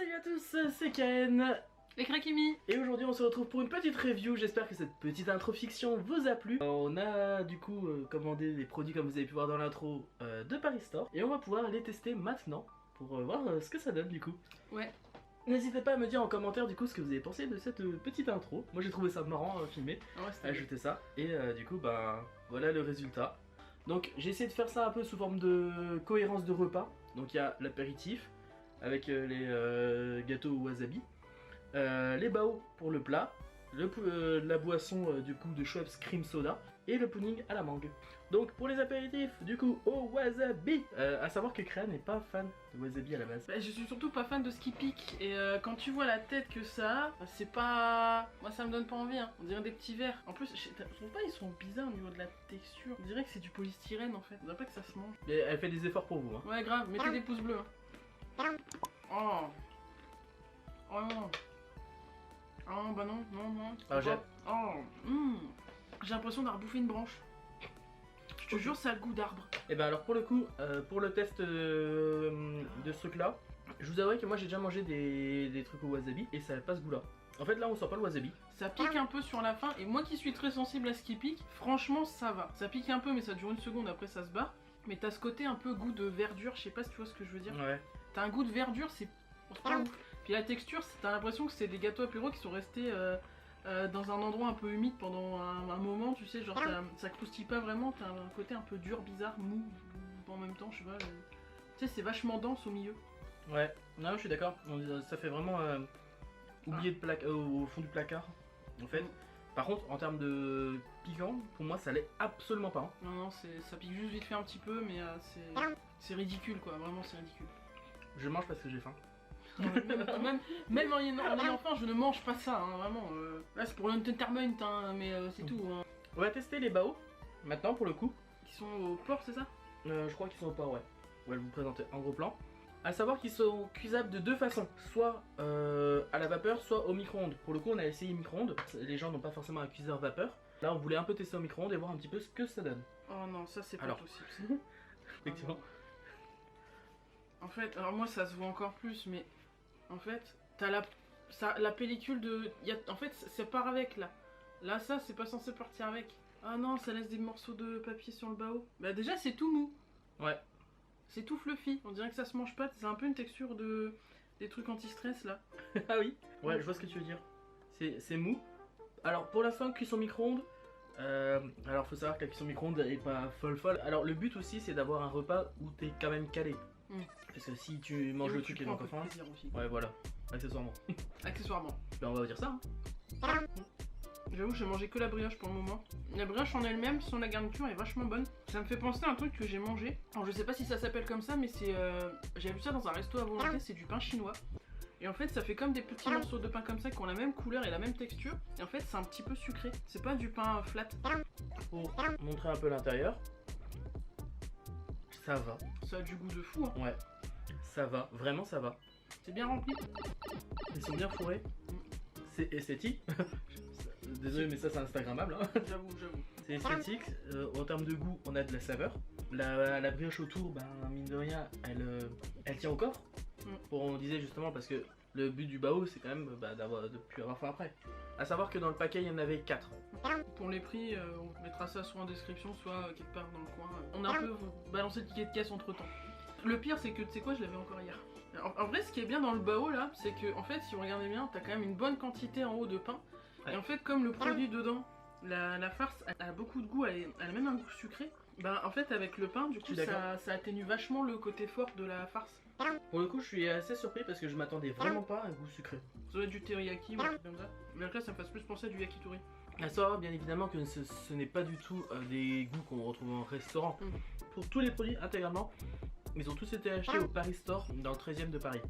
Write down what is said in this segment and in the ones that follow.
Salut à tous, c'est Ken et Krakimi. et aujourd'hui on se retrouve pour une petite review. J'espère que cette petite intro fiction vous a plu. On a du coup commandé des produits comme vous avez pu voir dans l'intro de Paris Store et on va pouvoir les tester maintenant pour voir ce que ça donne du coup. Ouais. N'hésitez pas à me dire en commentaire du coup ce que vous avez pensé de cette petite intro. Moi j'ai trouvé ça marrant filmé, Ouais, à ajouter ça et du coup bah voilà le résultat. Donc j'ai essayé de faire ça un peu sous forme de cohérence de repas. Donc il y a l'apéritif avec les gâteaux au wasabi, les bao pour le plat, la boisson du coup de Schweppes cream soda et le pudding à la mangue. Donc pour les apéritifs du coup au wasabi, à savoir que Créa n'est pas fan de wasabi à la base. Bah, je suis surtout pas fan de ce qui pique et quand tu vois la tête que ça a, c'est pas... Moi ça me donne pas envie hein. On dirait des petits verres. En plus je trouve pas ils sont bizarres au niveau de la texture. On dirait que c'est du polystyrène en fait. On dirait pas que ça se mange. Mais elle fait des efforts pour vous hein. Ouais grave, mettez des pouces bleus hein. Oh. Oh non. Oh bah non, non, non. Alors, j'ai... J'ai l'impression d'avoir bouffé une branche. Je te jure ça a le goût d'arbre. Et bah alors pour le coup, pour le test de ce truc là, je vous avouerai que moi j'ai déjà mangé des trucs au wasabi et ça n'a pas ce goût là. En fait là on sent pas le wasabi. Ça pique un peu sur la fin et moi qui suis très sensible à ce qui pique, franchement ça va. Ça pique un peu mais ça dure une seconde après ça se barre. Mais t'as ce côté un peu goût de verdure, je sais pas si tu vois ce que je veux dire. Ouais. T'as un goût de verdure, c'est pas ouf. Puis la texture, t'as l'impression que c'est des gâteaux apéro qui sont restés dans un endroit un peu humide pendant un moment, tu sais, genre ça croustille pas vraiment, t'as un côté un peu dur, bizarre, mou, en même temps, je sais pas. Tu sais, c'est vachement dense au milieu. Ouais, non je suis d'accord, ça fait vraiment oublier au fond du placard en fait. Par contre en termes de piquant, pour moi ça l'est absolument pas. Hein. Non non, ça pique juste vite fait un petit peu mais c'est ridicule quoi, vraiment c'est ridicule. Je mange parce que j'ai faim. Même en ayant faim, je ne mange pas ça, hein, vraiment. Là c'est pour l'entertainment, hein, mais c'est tout. Hein. On va tester les bao maintenant pour le coup. Qui sont au porc, c'est ça? Je crois qu'ils sont au porc, ouais. On va vous présenter en gros plan. A savoir qu'ils sont cuisables de deux façons, soit à la vapeur, soit au micro-ondes. Pour le coup, on a essayé micro-ondes. Les gens n'ont pas forcément un cuiseur vapeur. Là, on voulait un peu tester au micro-ondes et voir un petit peu ce que ça donne. Oh non, ça c'est pas possible. Effectivement. En fait, alors moi ça se voit encore plus, mais en fait, t'as la pellicule de... En fait, ça part avec là. Là, ça, c'est pas censé partir avec. Ah non, ça laisse des morceaux de papier sur le bao. Bah déjà, c'est tout mou. Ouais. C'est tout fluffy, on dirait que ça se mange pas, c'est un peu une texture des trucs anti-stress là. Ah oui. Ouais, je vois ce que tu veux dire. C'est mou. Alors pour l'instant, cuisson micro-ondes. Alors faut savoir que la cuisson micro-ondes est pas folle. Alors le but aussi c'est d'avoir un repas où t'es quand même calé. Parce que si tu manges le truc et donc enfin... Ouais voilà, accessoirement. Accessoirement. Ben on va dire ça. Hein. J'avoue que j'ai mangé que la brioche pour le moment. La brioche en elle-même, sans la garniture, est vachement bonne. Ça me fait penser à un truc que j'ai mangé. Alors je sais pas si ça s'appelle comme ça, mais c'est... J'avais vu ça dans un resto à volonté, c'est du pain chinois. Et en fait ça fait comme des petits morceaux de pain comme ça qui ont la même couleur et la même texture. Et en fait c'est un petit peu sucré. C'est pas du pain flat. Pour montrer un peu l'intérieur. Ça va. Ça a du goût de fou hein. Ouais. Ça va, vraiment ça va. C'est bien rempli. Ils sont bien fourrés. C'est esthétique. Désolé mais ça c'est instagrammable hein. J'avoue. C'est esthétique, en termes de goût on a de la saveur. La brioche autour, ben mine de rien, elle tient au corps. On disait justement parce que le but du bao c'est quand même de plus avoir faim après. A savoir que dans le paquet il y en avait 4. Pour les prix, on mettra ça soit en description, soit quelque part dans le coin. On a un peu balancé le ticket de caisse entre temps. Le pire c'est que tu sais quoi, je l'avais encore hier. En vrai ce qui est bien dans le bao là, c'est que en fait si vous regardez bien, t'as quand même une bonne quantité en haut de pain. Ouais. Et en fait comme le produit dedans, la farce elle a beaucoup de goût, elle a même un goût sucré. Bah en fait avec le pain du coup ça atténue vachement le côté fort de la farce. Pour le coup je suis assez surpris parce que je m'attendais vraiment pas à un goût sucré. Ça doit être du teriyaki ou un truc comme ça. Mais là ça me fasse plus penser à du yakitori. À savoir bien évidemment que ce n'est pas du tout des goûts qu'on retrouve en restaurant. Pour tous les produits intégralement, ils ont tous été achetés au Paris Store dans le 13e de Paris.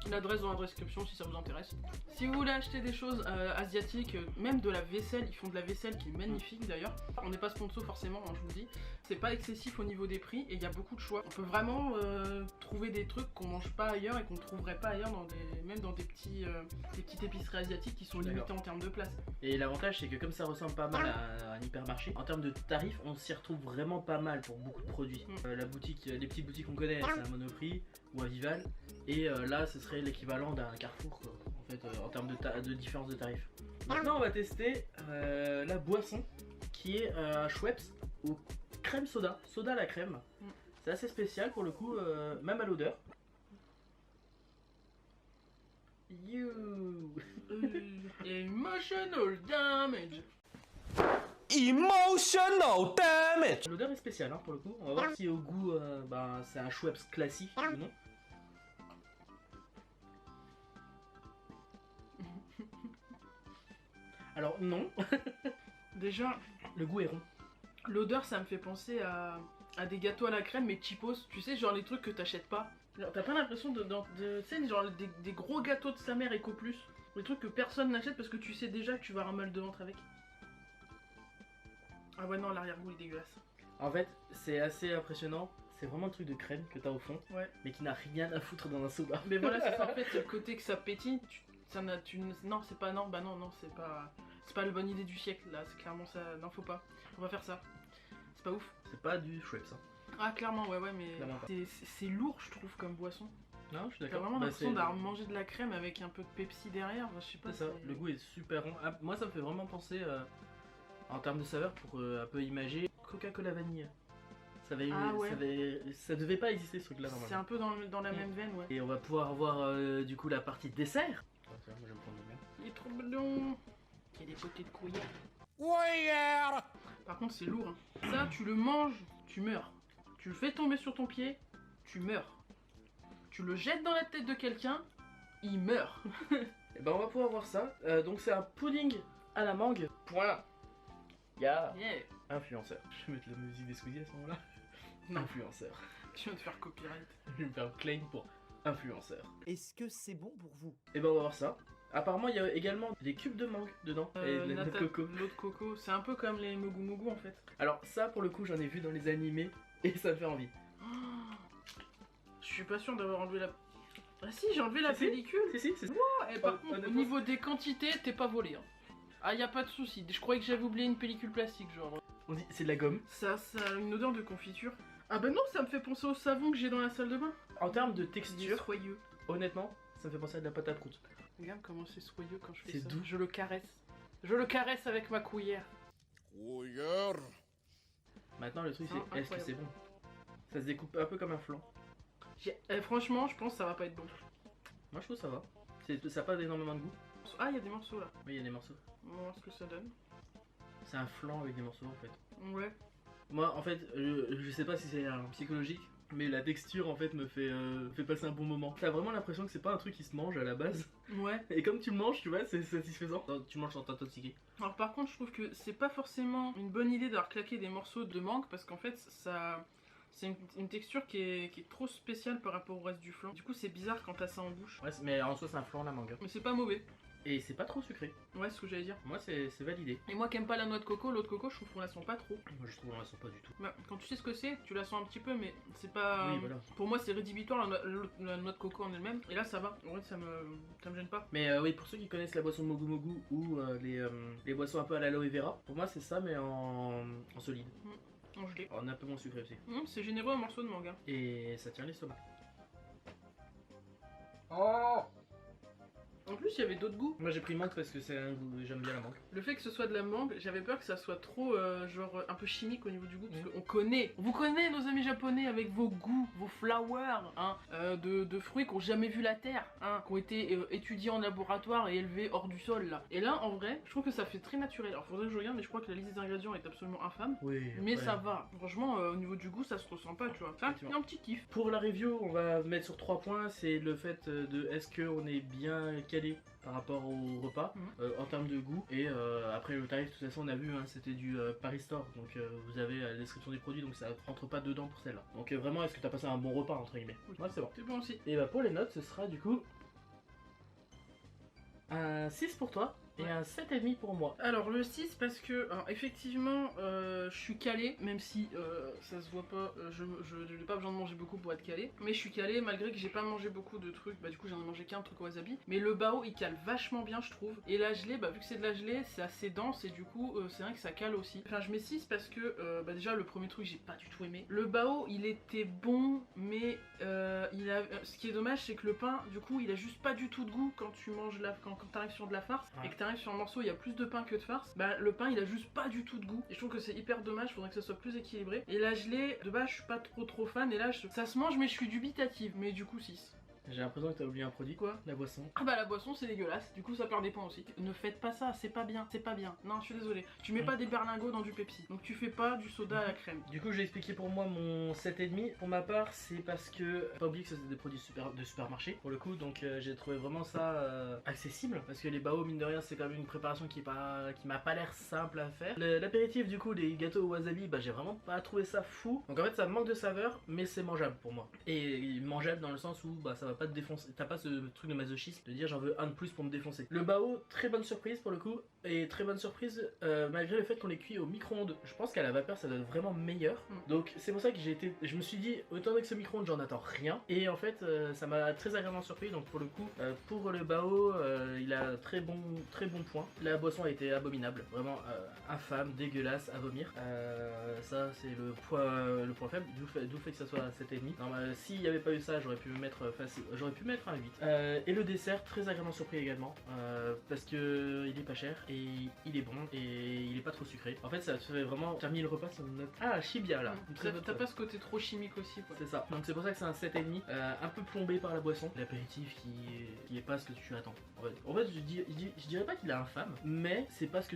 L'adresse dans la description si ça vous intéresse. Si vous voulez acheter des choses asiatiques, même de la vaisselle, ils font de la vaisselle qui est magnifique d'ailleurs. On n'est pas sponsor forcément, hein, je vous le dis. C'est pas excessif au niveau des prix et il y a beaucoup de choix. On peut vraiment trouver des trucs qu'on mange pas ailleurs et qu'on ne trouverait pas ailleurs, même dans des petites épiceries asiatiques qui sont limitées en termes de place. Et l'avantage c'est que comme ça ressemble pas mal à un hypermarché, en termes de tarifs on s'y retrouve vraiment pas mal pour beaucoup de produits. La boutique, les petites boutiques qu'on connaît c'est un Monoprix ou à Vival. Et là, ce serait l'équivalent d'un Carrefour, quoi, en fait, en termes de différence de tarifs. Maintenant, on va tester la boisson qui est Schweppes au crème soda, soda à la crème. C'est assez spécial pour le coup, même à l'odeur. You. Emotional damage. Emotional damage. L'odeur est spéciale hein, pour le coup. On va voir si au goût, c'est un Schweppes classique ou non. Alors non. Déjà, Le goût est rond. l'odeur ça me fait penser à des gâteaux à la crème mais cheapos. Tu sais, genre les trucs que t'achètes pas. Genre, t'as pas l'impression tu sais, genre des gros gâteaux de sa mère Eco Plus. Des trucs que personne n'achète parce que tu sais déjà que tu vas avoir mal de ventre avec. Ah ouais non, l'arrière-goût est dégueulasse. En fait, c'est assez impressionnant. C'est vraiment le truc de crème que t'as au fond, Ouais. mais qui n'a rien à foutre dans un soda. Mais voilà, c'est ça en fait, c'est le côté que ça pétille. Non, c'est pas. Non, bah non, c'est pas. C'est pas la bonne idée du siècle là, c'est clairement ça. Non, faut pas. On va faire ça. C'est pas ouf. C'est pas du Schweppes. Hein. Ah, clairement, ouais, mais. Clairement pas. C'est lourd, je trouve, comme boisson. Non, je suis T'as d'accord. vraiment Bah, l'impression c'est- d'avoir mangé de la crème avec un peu de Pepsi derrière. Enfin, je sais pas. C'est ça, le goût est super rond. Ah, moi, ça me fait vraiment penser, en termes de saveur, pour un peu imager, Coca-Cola vanille. Ah ouais. Ça devait pas exister ce truc-là C'est normalement. un peu dans la même veine, ouais. Et on va pouvoir voir du coup la partie dessert. Ah, tiens, moi, je vais me prendre le mien. Il est trop blanc. Il y a des côtés de couillère. Ouais. Par contre, c'est lourd. Hein. Ça, tu le manges, tu meurs. Tu le fais tomber sur ton pied, tu meurs. Tu le jettes dans la tête de quelqu'un, il meurt. Et ben on va pouvoir voir ça. Donc c'est un pudding à la mangue. Point. Ya. Yeah. Influenceur. Je vais mettre la musique des Squeezie à ce moment-là. Non. Influenceur. Je viens de faire copyright. Je vais me faire claim pour influenceur. Est-ce que c'est bon pour vous? Et ben on va voir ça. Apparemment il y a également des cubes de mangue dedans. Et de la noix de coco. L'eau de coco, c'est un peu comme les Mogu Mogu en fait. Alors ça pour le coup j'en ai vu dans les animés et ça me fait envie. Je suis pas sûr d'avoir enlevé la. Ah si, j'ai enlevé la Si, si. pellicule. Si c'est Et par contre, au honnêtement, niveau des quantités, t'es pas volé. Hein. Ah, y a pas de souci. Je croyais que j'avais oublié une pellicule plastique, genre. on dit c'est de la gomme. Ça a une odeur de confiture. Ah bah non, ça me fait penser au savon que j'ai dans la salle de bain. En termes de Il est texture, soyeux. honnêtement, ça me fait penser à de la pâte à croûte. Regarde comment c'est soyeux quand je fais C'est ça. doux. Je le caresse. Je le caresse avec ma cuillère. Maintenant le truc C'est c'est est-ce que c'est bon? Ça se découpe un peu comme un flan. Franchement, je pense que ça va pas être bon. Moi je trouve que ça va. Ça a pas énormément de goût. Ah, il y a des morceaux là. Mais il y a des morceaux. On va voir ce que ça donne. C'est un flan avec des morceaux en fait. Ouais. Moi en fait, je sais pas si c'est un psychologique, mais la texture en fait me fait passer un bon moment. T'as vraiment l'impression que c'est pas un truc qui se mange à la base. Ouais. Et comme tu le manges, tu vois, c'est satisfaisant. Non, tu manges sans t'intoxiquer. Alors par contre, je trouve que c'est pas forcément une bonne idée d'avoir claqué des morceaux de mangue parce qu'en fait, ça. C'est une texture qui est trop spéciale par rapport au reste du flan. Du coup, c'est bizarre quand t'as ça en bouche. Ouais, mais en soi c'est un flan la mangue. Mais c'est pas mauvais. Et c'est pas trop sucré. Ouais, c'est ce que j'allais dire. Moi c'est validé. Et moi qui aime pas la noix de coco, l'eau de coco, je trouve qu'on la sent pas trop. Moi je trouve qu'on la sent pas du tout. Bah, quand tu sais ce que c'est, tu la sens un petit peu, mais c'est pas. Oui, voilà. Pour moi, c'est rédhibitoire la noix de coco en elle-même. Et là, ça va. En vrai, ça me gêne pas. Mais oui, pour ceux qui connaissent la boisson Mogu Mogu ou les boissons un peu à l'aloe vera, pour moi c'est ça mais en solide. En gelé. En un peu moins sucré aussi. C'est généreux un morceau de mangue. Hein. Et ça tient l'estomac. En plus, il y avait d'autres goûts. Moi j'ai pris menthe parce que c'est un goût, j'aime bien la mangue. Le fait que ce soit de la mangue, j'avais peur que ça soit trop genre un peu chimique au niveau du goût parce Mm. qu'on connaît, vous connaissez nos amis japonais avec vos goûts, vos flowers, hein, de fruits qui ont jamais vu la terre, hein, qui ont été étudiés en laboratoire et élevés hors du sol là. Et là, en vrai, je trouve que ça fait très naturel. Alors faudrait que je regarde, mais je crois que la liste des ingrédients est absolument infâme. Oui. Mais après. ça va. Franchement, au niveau du goût, ça se ressent pas, tu vois. Enfin, il y a un petit kiff. Pour la review, on va mettre sur 3 points. C'est le fait de est-ce qu'on est bien calé par rapport au repas en termes de goût. Et après le tarif, de toute façon, on a vu, hein, c'était du Paris Store. Donc vous avez la description des produits, donc ça rentre pas dedans pour celle-là. Donc vraiment, est-ce que t'as passé un bon repas entre guillemets? Oui. Moi, c'est bon. C'est bon aussi. Et bah pour les notes, ce sera du coup un 6 pour toi Et un 7,5 pour moi. Alors le 6 parce que alors, effectivement je suis calé, même si ça se voit pas, je n'ai pas besoin de manger beaucoup pour être calé, mais je suis calé malgré que j'ai pas mangé beaucoup de trucs, bah du coup j'en ai mangé qu'un truc au wasabi, mais le bao il cale vachement bien je trouve, et la gelée, bah vu que c'est de la gelée c'est assez dense et du coup c'est vrai que ça cale aussi. Enfin je mets 6 parce que bah déjà le premier truc j'ai pas du tout aimé. Le bao il était bon mais ce qui est dommage c'est que le pain du coup il a juste pas du tout de goût quand tu manges quand t'arrives sur de la farce, et que t'arrives sur un morceau il y a plus de pain que de farce, bah le pain il a juste pas du tout de goût, et je trouve que c'est hyper dommage, faudrait que ça soit plus équilibré. Et la gelée de base je suis pas trop fan, et là ça se mange mais je suis dubitative, mais du coup 6. J'ai l'impression que t'as oublié un produit. Quoi? La boisson. Ah bah la boisson c'est dégueulasse, du coup ça perd des points aussi. Ne faites pas ça, c'est pas bien, c'est pas bien. Non je suis désolée. Tu mets pas des berlingots dans du Pepsi, donc tu fais pas du soda à la crème. Du coup j'ai expliqué pour moi mon 7,5. Pour ma part c'est parce que, pas oublier que c'était des produits de supermarché pour le coup, donc j'ai trouvé vraiment ça accessible. Parce que les bao mine de rien c'est quand même une préparation qui m'a pas l'air simple à faire. L'apéritif du coup, les gâteaux au wasabi, bah j'ai vraiment pas trouvé ça fou. Donc en fait ça manque de saveur mais c'est mangeable pour moi. Et mangeable dans le sens où bah ça va pas te défoncer, t'as pas ce truc de masochisme de dire j'en veux un de plus pour me défoncer. Le bao, très bonne surprise pour le coup, et très bonne surprise malgré le fait qu'on les cuit au micro-ondes. Je pense qu'à la vapeur ça doit être vraiment meilleur. Donc c'est pour ça que je me suis dit autant avec ce micro-ondes j'en attends rien, et en fait ça m'a très agréablement surpris. Donc pour le coup pour le bao il a très bon point. La boisson a été abominable, vraiment infâme, dégueulasse, à vomir. Ça c'est le point faible, d'où fait que ça soit 7,5. S'il n'y avait pas eu ça j'aurais pu me mettre facile, j'aurais pu mettre un 8. Et le dessert, très agréablement surpris également, parce que il est pas cher et il est bon et il est pas trop sucré. En fait, ça te fait vraiment terminer le repas sur une note. Ah, chibia là. T'as pas ce côté trop chimique aussi quoi. C'est ça. Donc c'est pour ça que c'est un 7,5, un peu plombé par la boisson. L'apéritif qui est pas ce que tu attends. En fait je dirais pas qu'il est infâme, mais c'est pas ce que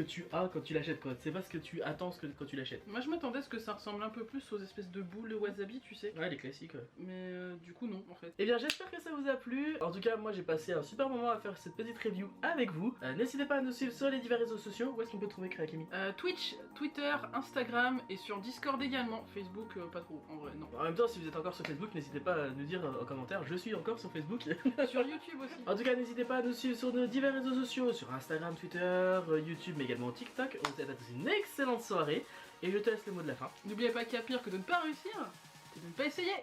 tu as quand tu l'achètes quoi. C'est pas ce que tu attends quand tu l'achètes. Moi je m'attendais à ce que ça ressemble un peu plus aux espèces de boules de wasabi, tu sais. Ouais, les classiques ouais. Mais du coup non en fait. Et bien j'espère que ça vous a plu. En tout cas moi j'ai passé un super moment à faire cette petite review avec vous. N'hésitez pas à nous suivre sur les divers réseaux sociaux. Où est-ce qu'on peut trouver Créakemi? Twitch, Twitter, Instagram et sur Discord également. Facebook pas trop en vrai non. En même temps si vous êtes encore sur Facebook n'hésitez pas à nous dire en commentaire je suis encore sur Facebook. Sur YouTube aussi. En tout cas n'hésitez pas à nous suivre sur nos divers réseaux sociaux, sur Instagram, Twitter, YouTube mais également TikTok. On vous souhaite à tous une excellente soirée et je te laisse le mot de la fin. N'oubliez pas qu'il y a pire que de ne pas réussir, c'est de ne pas essayer.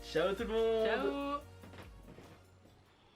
Ciao tout le monde. Ciao.